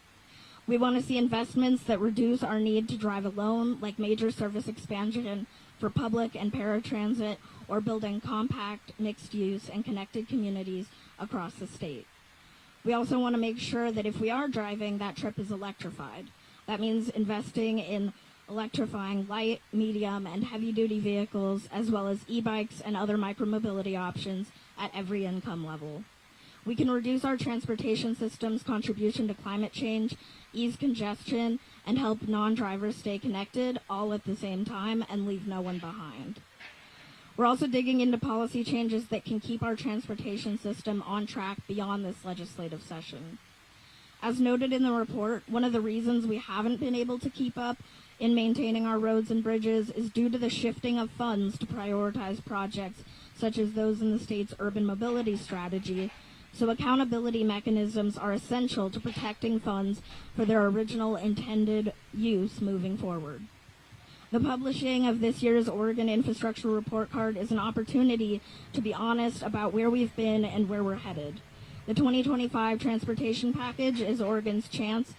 We want to see investments that reduce our need to drive alone, like major service expansion for public and paratransit, or building compact, mixed-use, and connected communities across the state. We also want to make sure that if we are driving, that trip is electrified. That means investing in electrifying light, medium, and heavy-duty vehicles, as well as e-bikes and other micromobility options at every income level. We can reduce our transportation system's contribution to climate change, ease congestion, and help non-drivers stay connected all at the same time and leave no one behind. We're also digging into policy changes that can keep our transportation system on track beyond this legislative session. As noted in the report, one of the reasons we haven't been able to keep up in maintaining our roads and bridges is due to the shifting of funds to prioritize projects such as those in the state's urban mobility strategy, so accountability mechanisms are essential to protecting funds for their original intended use moving forward. The publishing of this year's Oregon Infrastructure Report Card is an opportunity to be honest about where we've been and where we're headed. The 2025 transportation package is Oregon's chance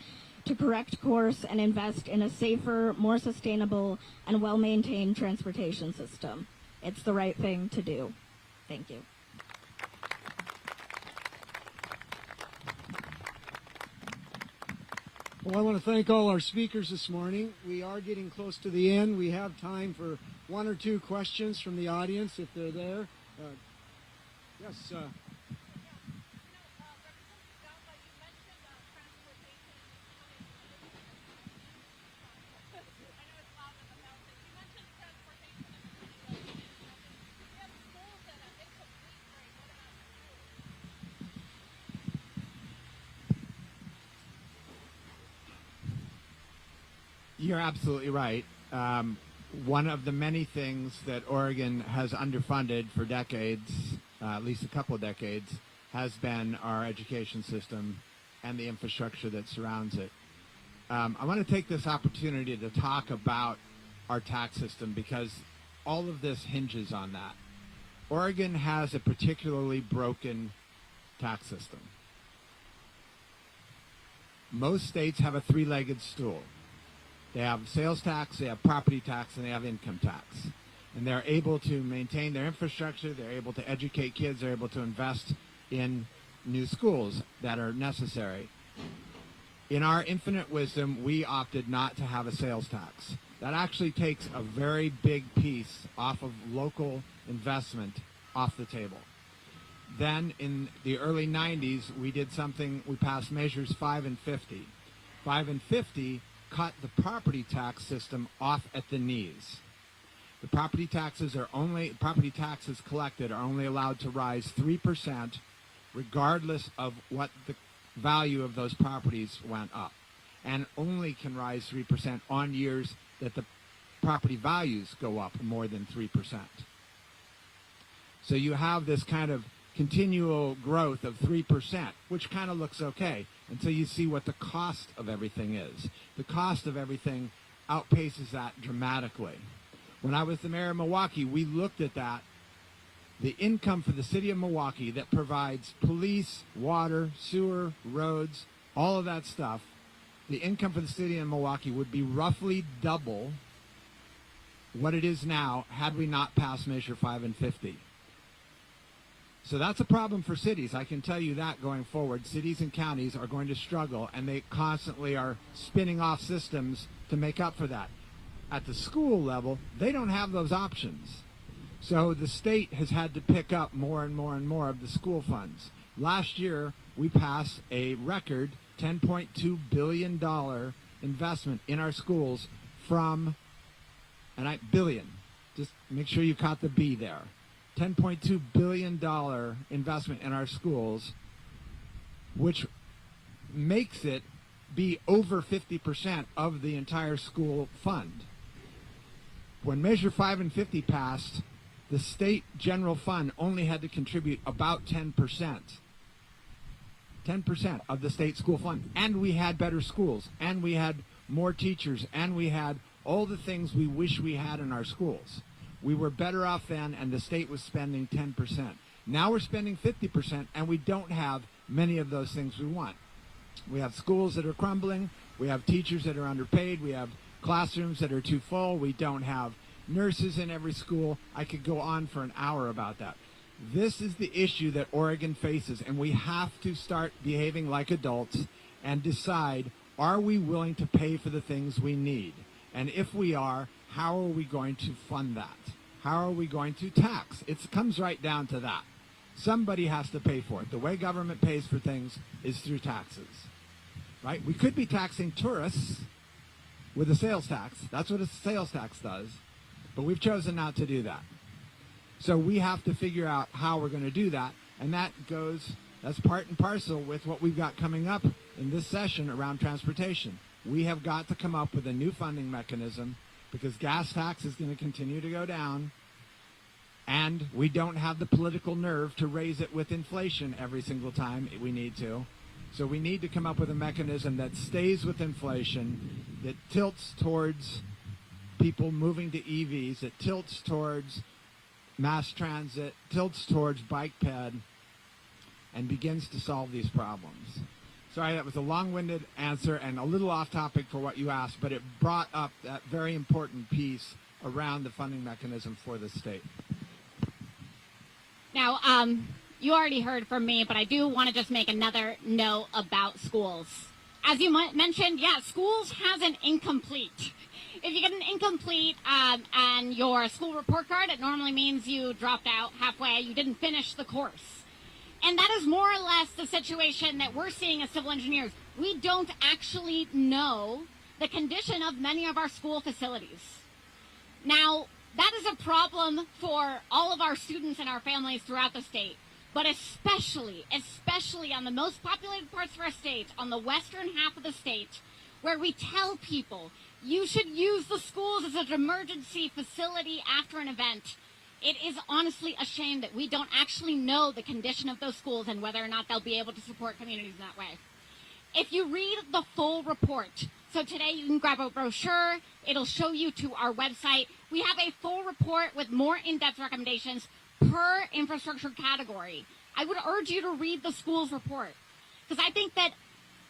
to correct course and invest in a safer, more sustainable, and well-maintained transportation system. It's the right thing to do. Thank you. Well, I want to thank all our speakers this morning. We are getting close to the end. We have time for one or two questions from the audience if they're there. Yes. You're absolutely right. One of the many things that Oregon has underfunded for decades, at least a couple of decades, has been our education system and the infrastructure that surrounds it. I want to take this opportunity to talk about our tax system because all of this hinges on that. Oregon has a particularly broken tax system. Most states have a three-legged stool. They have sales tax, they have property tax, and they have income tax. And they're able to maintain their infrastructure, they're able to educate kids, they're able to invest in new schools that are necessary. In our infinite wisdom, we opted not to have a sales tax. That actually takes a very big piece off of local investment off the table. Then in the early 90s, we did something, we passed measures 5 and 50. 5 and 50 cut the property tax system off at the knees. The property taxes collected are only allowed to rise 3% regardless of what the value of those properties went up, and only can rise 3% on years that the property values go up more than 3%. So you have this kind of continual growth of 3%, which kind of looks okay until you see what the cost of everything is. The cost of everything outpaces that dramatically. When I was the mayor of Milwaukee, we looked at that. The income for the city of Milwaukee that provides police, water, sewer, roads, all of that stuff, the income for the city of Milwaukee would be roughly double what it is now had we not passed Measure 5 and 50. So that's a problem for cities. I can tell you that going forward. Cities and counties are going to struggle, and they constantly are spinning off systems to make up for that. At the school level, they don't have those options. So the state has had to pick up more and more and more of the school funds. Last year, we passed a record $10.2 billion investment in our schools from, billion, just make sure you caught the B there. $10.2 billion investment in our schools, which makes it be over 50% of the entire school fund. When Measure 5 and 50 passed, the state general fund only had to contribute about 10%. 10% of the state school fund. And we had better schools, and we had more teachers, and we had all the things we wish we had in our schools. We were better off then, and the state was spending 10%. Now we're spending 50%, and we don't have many of those things we want. We have schools that are crumbling. We have teachers that are underpaid. We have classrooms that are too full. We don't have nurses in every school. I could go on for an hour about that. This is the issue that Oregon faces, and we have to start behaving like adults and decide, are we willing to pay for the things we need? And if we are, how are we going to fund that? How are we going to tax? It comes right down to that. Somebody has to pay for it. The way government pays for things is through taxes, right? We could be taxing tourists with a sales tax. That's what a sales tax does. But we've chosen not to do that. So we have to figure out how we're going to do that. And that's part and parcel with what we've got coming up in this session around transportation. We have got to come up with a new funding mechanism because gas tax is going to continue to go down, and we don't have the political nerve to raise it with inflation every single time we need to. So we need to come up with a mechanism that stays with inflation, that tilts towards people moving to EVs, that tilts towards mass transit, tilts towards bike ped, and begins to solve these problems. Sorry, that was a long-winded answer and a little off-topic for what you asked, but it brought up that very important piece around the funding mechanism for the state. Now, you already heard from me, but I do want to just make another note about schools. As you mentioned, yeah, schools has an incomplete. If you get an incomplete and your school report card, it normally means you dropped out halfway, you didn't finish the course. And that is more or less the situation that we're seeing as civil engineers. We don't actually know the condition of many of our school facilities. Now, that is a problem for all of our students and our families throughout the state, but especially on the most populated parts of our state, on the western half of the state, where we tell people you should use the schools as an emergency facility after an event. It is honestly a shame that we don't actually know the condition of those schools and whether or not they'll be able to support communities in that way. If you read the full report, so today you can grab a brochure, it'll show you to our website. We have a full report with more in-depth recommendations per infrastructure category. I would urge you to read the schools report, because I think that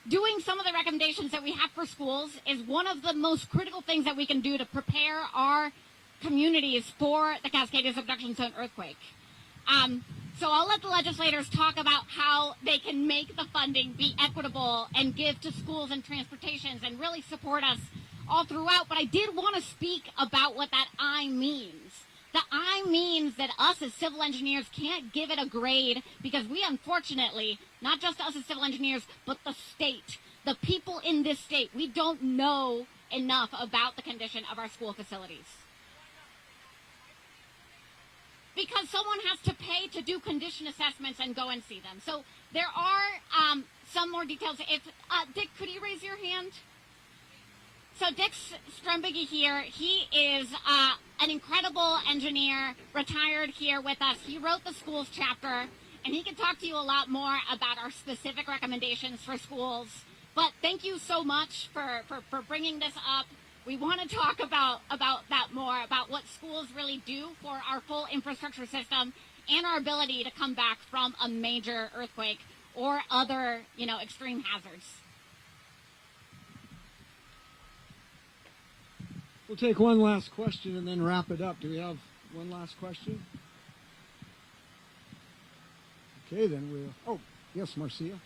doing some of the recommendations that we have for schools is one of the most critical things that we can do to prepare our communities for the Cascadia subduction zone earthquake. So I'll let the legislators talk about how they can make the funding be equitable and give to schools and transportations and really support us all throughout. But I did want to speak about what that I means. The I means that us as civil engineers can't give it a grade because we unfortunately, not just us as civil engineers, but the state, the people in this state, we don't know enough about the condition of our school facilities. Because someone has to pay to do condition assessments and go and see them. So there are some more details. If Dick, could you raise your hand? So Dick Strumbiggy here, he is an incredible engineer, retired here with us. He wrote the schools chapter, and he can talk to you a lot more about our specific recommendations for schools. But thank you so much for bringing this up. We want to talk about that more, about what schools really do for our full infrastructure system and our ability to come back from a major earthquake or other, extreme hazards. We'll take one last question and then wrap it up. Do we have one last question? Okay, then we'll... Oh, yes, Marcia.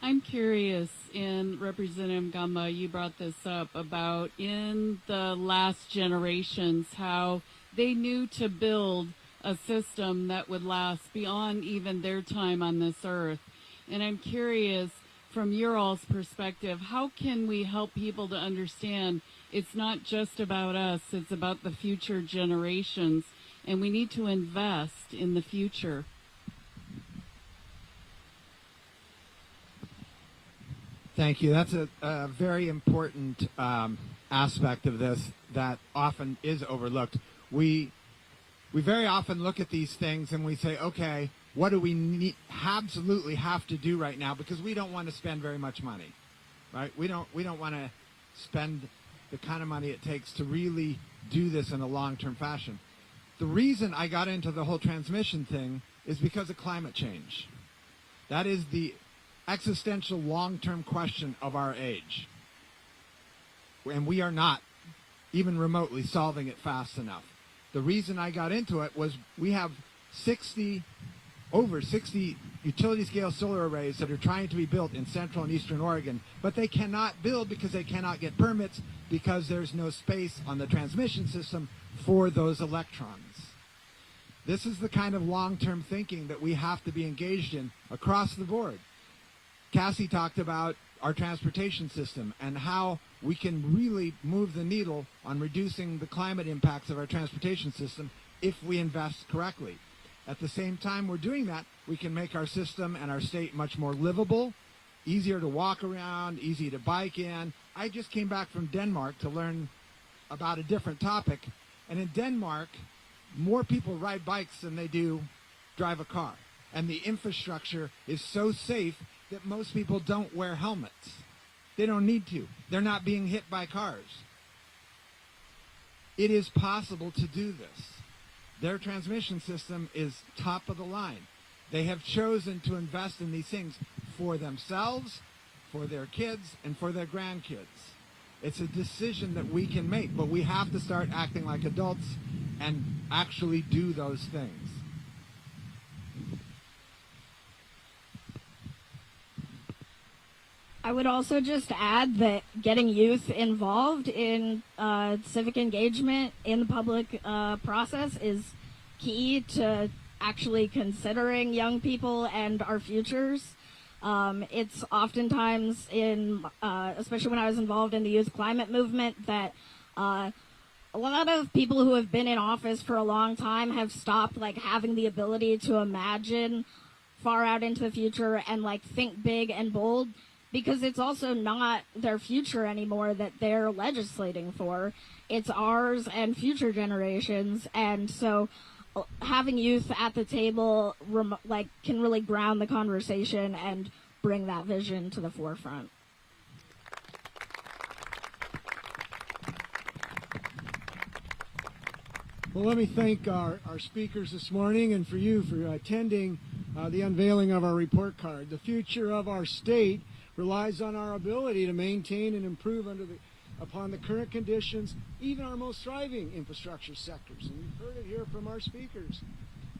I'm curious, and Representative Gamba, you brought this up about in the last generations how they knew to build a system that would last beyond even their time on this earth. And I'm curious, from your all's perspective, how can we help people to understand it's not just about us, it's about the future generations, and we need to invest in the future? Thank you. That's a very important aspect of this that often is overlooked. We very often look at these things and we say, okay, what do we absolutely have to do right now, because we don't want to spend very much money, right? We don't want to spend the kind of money it takes to really do this in a long-term fashion. The reason I got into the whole transmission thing is because of climate change. That is the existential long-term question of our age. And we are not even remotely solving it fast enough. The reason I got into it was we have over 60 utility-scale solar arrays that are trying to be built in central and eastern Oregon, but they cannot build because they cannot get permits because there's no space on the transmission system for those electrons. This is the kind of long-term thinking that we have to be engaged in across the board. Cassie talked about our transportation system and how we can really move the needle on reducing the climate impacts of our transportation system if we invest correctly. At the same time we're doing that, we can make our system and our state much more livable, easier to walk around, easy to bike in. I just came back from Denmark to learn about a different topic, and in Denmark, more people ride bikes than they do drive a car. And the infrastructure is so safe that most people don't wear helmets. They don't need to. They're not being hit by cars. It is possible to do this. Their transmission system is top of the line. They have chosen to invest in these things for themselves, for their kids, and for their grandkids. It's a decision that we can make, but we have to start acting like adults and actually do those things. I would also just add that getting youth involved in civic engagement in the public process is key to actually considering young people and our futures. It's oftentimes especially when I was involved in the youth climate movement, that a lot of people who have been in office for a long time have stopped having the ability to imagine far out into the future and think big and bold, because it's also not their future anymore that they're legislating for. It's ours and future generations. And so having youth at the table can really ground the conversation and bring that vision to the forefront. Well, let me thank our speakers this morning and for you for attending the unveiling of our report card. The future of our state relies on our ability to maintain and improve upon the current conditions, even our most thriving infrastructure sectors. And you've heard it here from our speakers.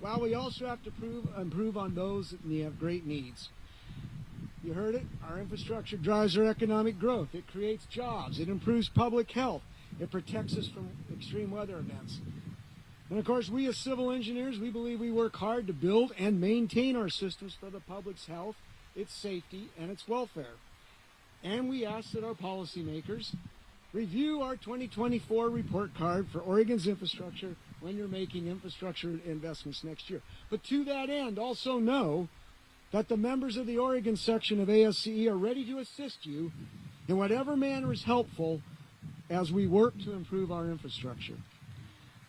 While we also have to improve on those that have great needs. You heard it, our infrastructure drives our economic growth. It creates jobs. It improves public health. It protects us from extreme weather events. And of course, we as civil engineers, we believe we work hard to build and maintain our systems for the public's health, its safety, and its welfare. And we ask that our policymakers review our 2024 report card for Oregon's infrastructure when you're making infrastructure investments next year. But to that end, also know that the members of the Oregon section of ASCE are ready to assist you in whatever manner is helpful as we work to improve our infrastructure.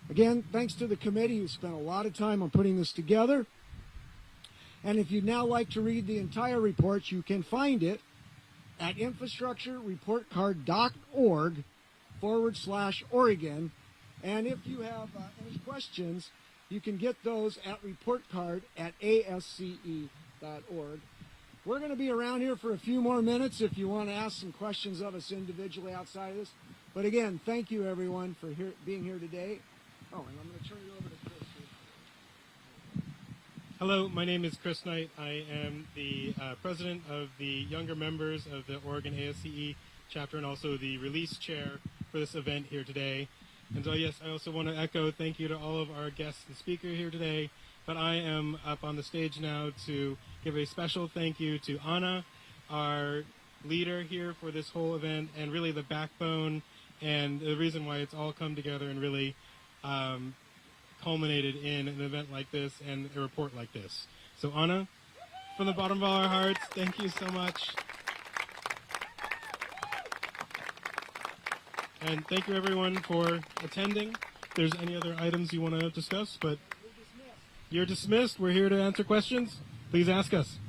Again, thanks to the committee who spent a lot of time on putting this together. And if you'd now like to read the entire report, you can find it at infrastructurereportcard.org/Oregon. And if you have any questions, you can get those at reportcard@asce.org. We're going to be around here for a few more minutes if you want to ask some questions of us individually outside of this. But again, thank you everyone for being here today. Oh, and I'm going to turn it over to Chris. Hello, my name is Chris Knight. I am the president of the younger members of the Oregon ASCE chapter and also the release chair for this event here today. And so, yes, I also want to echo thank you to all of our guests and speakers here today. But I am up on the stage now to give a special thank you to Anna, our leader here for this whole event, and really the backbone and the reason why it's all come together and really culminated in an event like this and a report like this. So Anna, from the bottom of our hearts, thank you so much. And thank you everyone for attending. If there's any other items you want to discuss, but you're dismissed. We're here to answer questions. Please ask us.